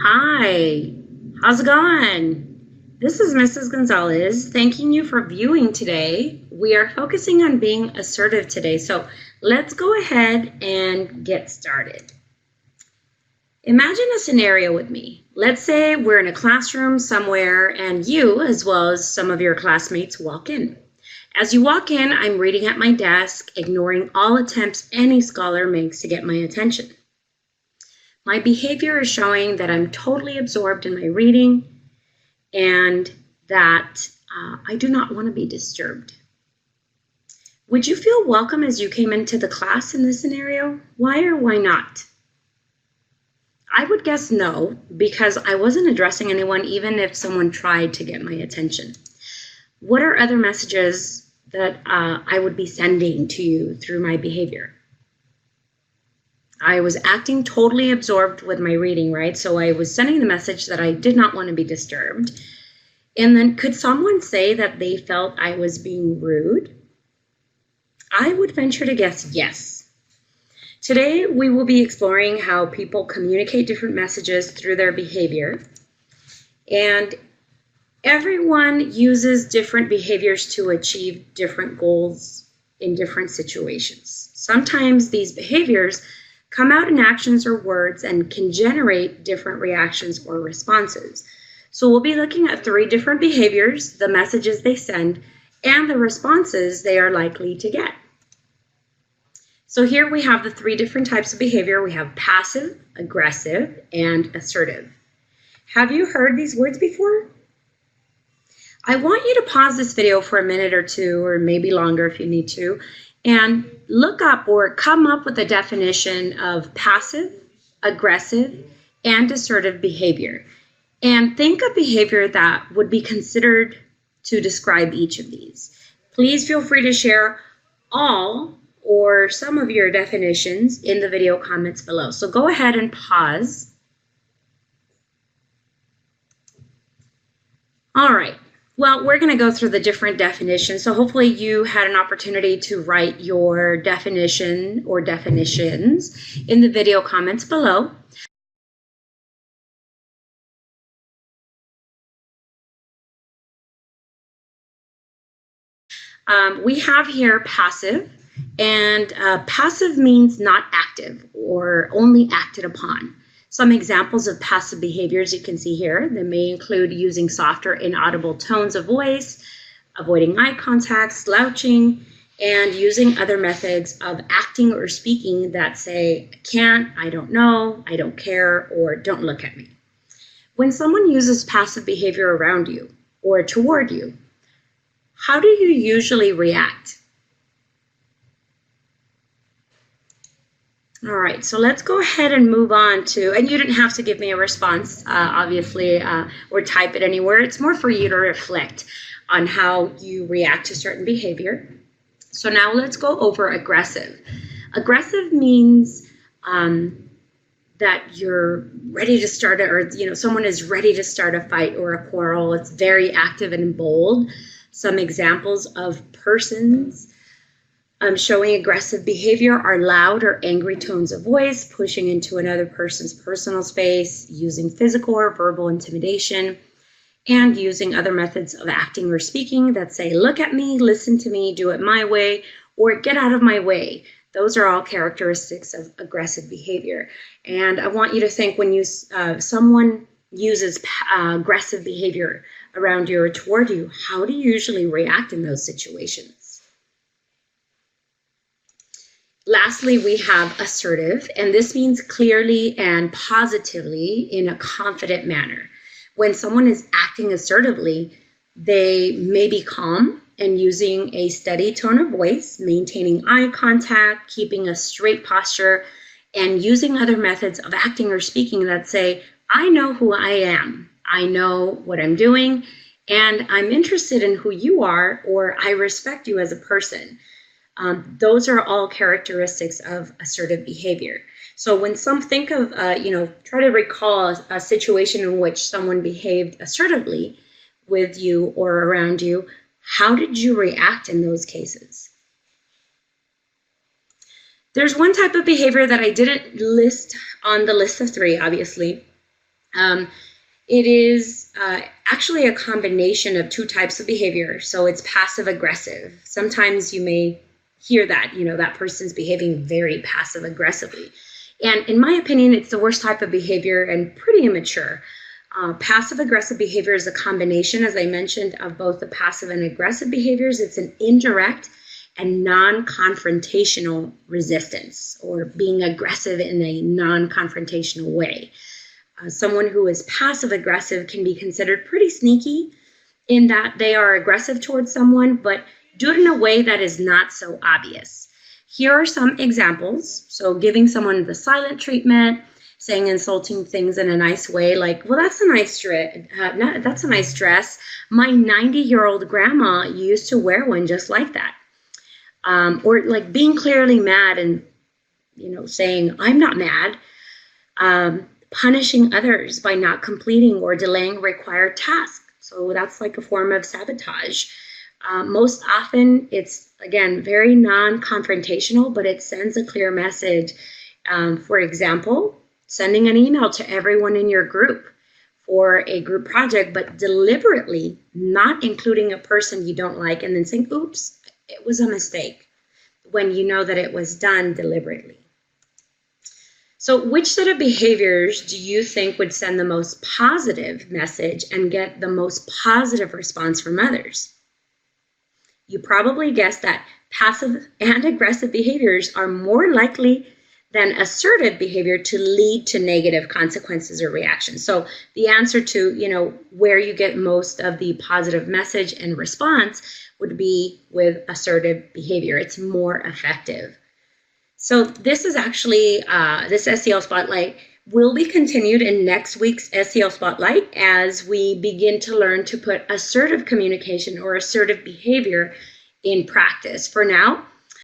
Hi, how's it going? This is Mrs. Gonzalez thanking you for viewing today. We are focusing on being assertive today, so let's go ahead and get started. Imagine a scenario with me. Let's say we're in a classroom somewhere and you, as well as some of your classmates, walk in. As you walk in, I'm reading at my desk, ignoring all attempts any scholar makes to get my attention. My behavior is showing that I'm totally absorbed in my reading and that I do not want to be disturbed. Would you feel welcome as you came into the class in this scenario? Why or why not? I would guess no, because I wasn't addressing anyone even if someone tried to get my attention. What are other messages that I would be sending to you through my behavior? I was acting totally absorbed with my reading, right? So I was sending the message that I did not want to be disturbed. And then could someone say that they felt I was being rude? I would venture to guess yes. Today, we will be exploring how people communicate different messages through their behavior. And everyone uses different behaviors to achieve different goals in different situations. Sometimes these behaviors come out in actions or words and can generate different reactions or responses. So we'll be looking at 3 different behaviors, the messages they send, and the responses they are likely to get. So here we have the 3 different types of behavior. We have passive, aggressive, and assertive. Have you heard these words before? I want you to pause this video for a minute or two, or maybe longer if you need to, and look up or come up with a definition of passive, aggressive, and assertive behavior. And think of behavior that would be considered to describe each of these. Please feel free to share all or some of your definitions in the video comments below. So go ahead and pause. All right. Well, we're going to go through the different definitions. So hopefully you had an opportunity to write your definition or definitions in the video comments below. We have here passive, and passive means not active or only acted upon. Some examples of passive behaviors you can see here. They may include using softer, inaudible tones of voice, avoiding eye contact, slouching, and using other methods of acting or speaking that say, I can't, I don't know, I don't care, or don't look at me. When someone uses passive behavior around you or toward you, how do you usually react? All right, so let's go ahead and move on to, and you didn't have to give me a response, obviously, or type it anywhere. It's more for you to reflect on how you react to certain behavior. So now let's go over aggressive. Aggressive means that you're ready to start, someone is ready to start a fight or a quarrel. It's very active and bold. Some examples of persons showing aggressive behavior are loud or angry tones of voice, pushing into another person's personal space, using physical or verbal intimidation, and using other methods of acting or speaking that say, look at me, listen to me, do it my way, or get out of my way. Those are all characteristics of aggressive behavior. And I want you to think when someone uses aggressive behavior around you or toward you, how do you usually react in those situations? Lastly, we have assertive, and this means clearly and positively in a confident manner. When someone is acting assertively, they may be calm and using a steady tone of voice, maintaining eye contact, keeping a straight posture, and using other methods of acting or speaking that say, I know who I am, I know what I'm doing, and I'm interested in who you are, or I respect you as a person. Those are all characteristics of assertive behavior. So when some think of, try to recall a situation in which someone behaved assertively with you or around you, how did you react in those cases? There's one type of behavior that I didn't list on the list of 3, obviously, It is actually a combination of two types of behavior. So it's passive aggressive. Sometimes you may hear that, that person's behaving very passive aggressively. And in my opinion, it's the worst type of behavior and pretty immature. Passive aggressive behavior is a combination, as I mentioned, of both the passive and aggressive behaviors. It's an indirect and non-confrontational resistance, or being aggressive in a non-confrontational way. Someone who is passive aggressive can be considered pretty sneaky in that they are aggressive towards someone, but do it in a way that is not so obvious. Here are some examples. So giving someone the silent treatment, saying insulting things in a nice way, like, well, that's a nice dress. My 90-year-old grandma used to wear one just like that. Or like being clearly mad and, saying, I'm not mad. Punishing others by not completing or delaying required tasks. So that's like a form of sabotage. Most often it's, again, very non-confrontational, but it sends a clear message. For example, sending an email to everyone in your group for a group project, but deliberately not including a person you don't like and then saying, oops, it was a mistake, when you know that it was done deliberately. So which set of behaviors do you think would send the most positive message and get the most positive response from others? You probably guessed that passive and aggressive behaviors are more likely than assertive behavior to lead to negative consequences or reactions. So the answer to, where you get most of the positive message and response would be with assertive behavior. It's more effective. So this is actually, this SEL Spotlight will be continued in next week's SEL Spotlight as we begin to learn to put assertive communication or assertive behavior in practice. For now,